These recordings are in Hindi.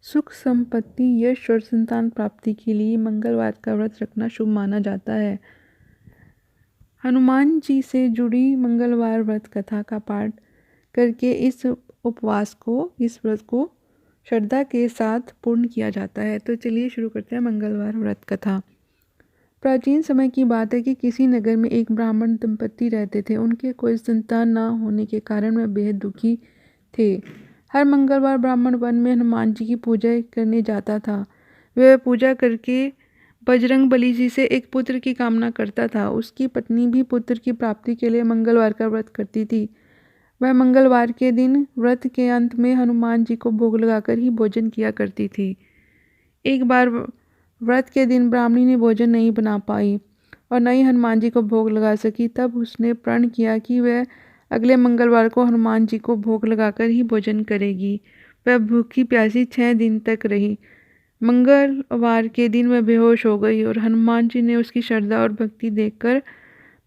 सुख संपत्ति, यश और संतान प्राप्ति के लिए मंगलवार का व्रत रखना शुभ माना जाता है। हनुमान जी से जुड़ी मंगलवार व्रत कथा का पाठ करके इस व्रत को श्रद्धा के साथ पूर्ण किया जाता है। तो चलिए शुरू करते हैं मंगलवार व्रत कथा। प्राचीन समय की बात है कि किसी नगर में एक ब्राह्मण दंपति रहते थे। उनके कोई संतान न होने के कारण वह बेहद दुखी थे। हर मंगलवार ब्राह्मण वन में हनुमान जी की पूजा करने जाता था। वह पूजा करके बजरंग बली जी से एक पुत्र की कामना करता था। उसकी पत्नी भी पुत्र की प्राप्ति के लिए मंगलवार का व्रत करती थी। वह मंगलवार के दिन व्रत के अंत में हनुमान जी को भोग लगाकर ही भोजन किया करती थी। एक बार व्रत के दिन ब्राह्मणी ने भोजन नहीं बना पाई और न ही हनुमान जी को भोग लगा सकी। तब उसने प्रण किया कि वह अगले मंगलवार को हनुमान जी को भोग लगाकर ही भोजन करेगी। वह भूखी प्यासी 6 दिन तक रही। मंगलवार के दिन वह बेहोश हो गई और हनुमान जी ने उसकी श्रद्धा और भक्ति देखकर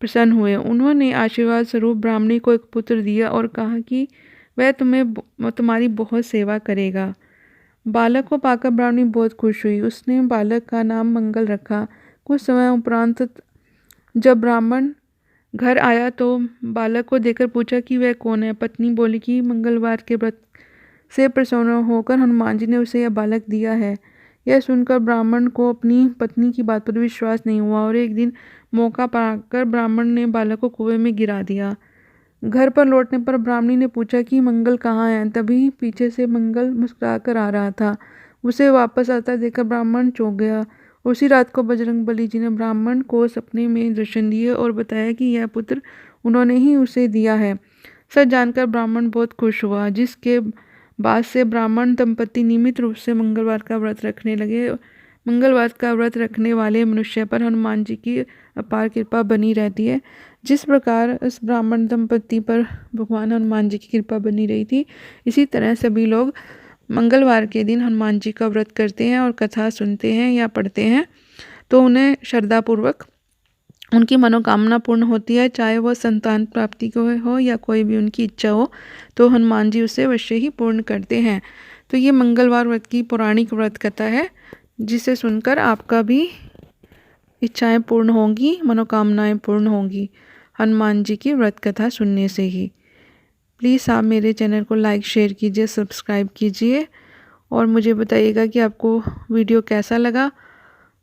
प्रसन्न हुए। उन्होंने आशीर्वाद स्वरूप ब्राह्मणी को एक पुत्र दिया और कहा कि वह तुम्हारी बहुत सेवा करेगा। बालक को पाकर ब्राह्मणी बहुत खुश हुई। उसने बालक का नाम मंगल रखा। कुछ समय उपरांत जब ब्राह्मण घर आया तो बालक को देखकर पूछा कि वह कौन है। पत्नी बोली कि मंगलवार के व्रत से प्रसन्न होकर हनुमान जी ने उसे यह बालक दिया है। यह सुनकर ब्राह्मण को अपनी पत्नी की बात पर विश्वास नहीं हुआ और एक दिन मौका पाकर ब्राह्मण ने बालक को कुएं में गिरा दिया। घर पर लौटने पर ब्राह्मणी ने पूछा कि मंगल कहाँ है। तभी पीछे से मंगल मुस्कुराकर आ रहा था। उसे वापस आता देखकर ब्राह्मण चौंक गया। उसी रात को बजरंग बली जी ने ब्राह्मण को सपने में दर्शन दिए और बताया कि यह पुत्र उन्होंने ही उसे दिया है। सच जानकर ब्राह्मण बहुत खुश हुआ, जिसके बाद से ब्राह्मण दंपति नियमित रूप से मंगलवार का व्रत रखने लगे। मंगलवार का व्रत रखने वाले मनुष्य पर हनुमान जी की अपार कृपा बनी रहती है। जिस प्रकार उस ब्राह्मण दंपति पर भगवान हनुमान जी की कृपा बनी रही थी, इसी तरह सभी लोग मंगलवार के दिन हनुमान जी का व्रत करते हैं और कथा सुनते हैं या पढ़ते हैं तो उन्हें श्रद्धापूर्वक उनकी मनोकामना पूर्ण होती है। चाहे वह संतान प्राप्ति को हो या कोई भी उनकी इच्छा हो, तो हनुमान जी उसे अवश्य ही पूर्ण करते हैं। तो ये मंगलवार व्रत की पौराणिक व्रत कथा है, जिसे सुनकर आपका भी इच्छाएं पूर्ण होंगी, मनोकामनाएं पूर्ण होंगी हनुमान जी की व्रत कथा सुनने से ही। प्लीज़ आप मेरे चैनल को लाइक, शेयर कीजिए, सब्सक्राइब कीजिए और मुझे बताइएगा कि आपको वीडियो कैसा लगा।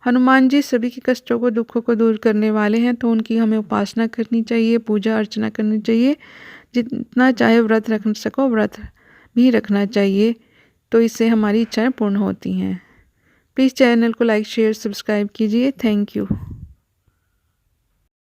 हनुमान जी सभी के कष्टों को, दुखों को दूर करने वाले हैं, तो उनकी हमें उपासना करनी चाहिए, पूजा अर्चना करनी चाहिए। जितना चाहे व्रत रख सको व्रत भी रखना चाहिए, तो इससे हमारी इच्छाएं पूर्ण होती हैं। प्लीज़ चैनल को लाइक, शेयर, सब्सक्राइब कीजिए। Thank you.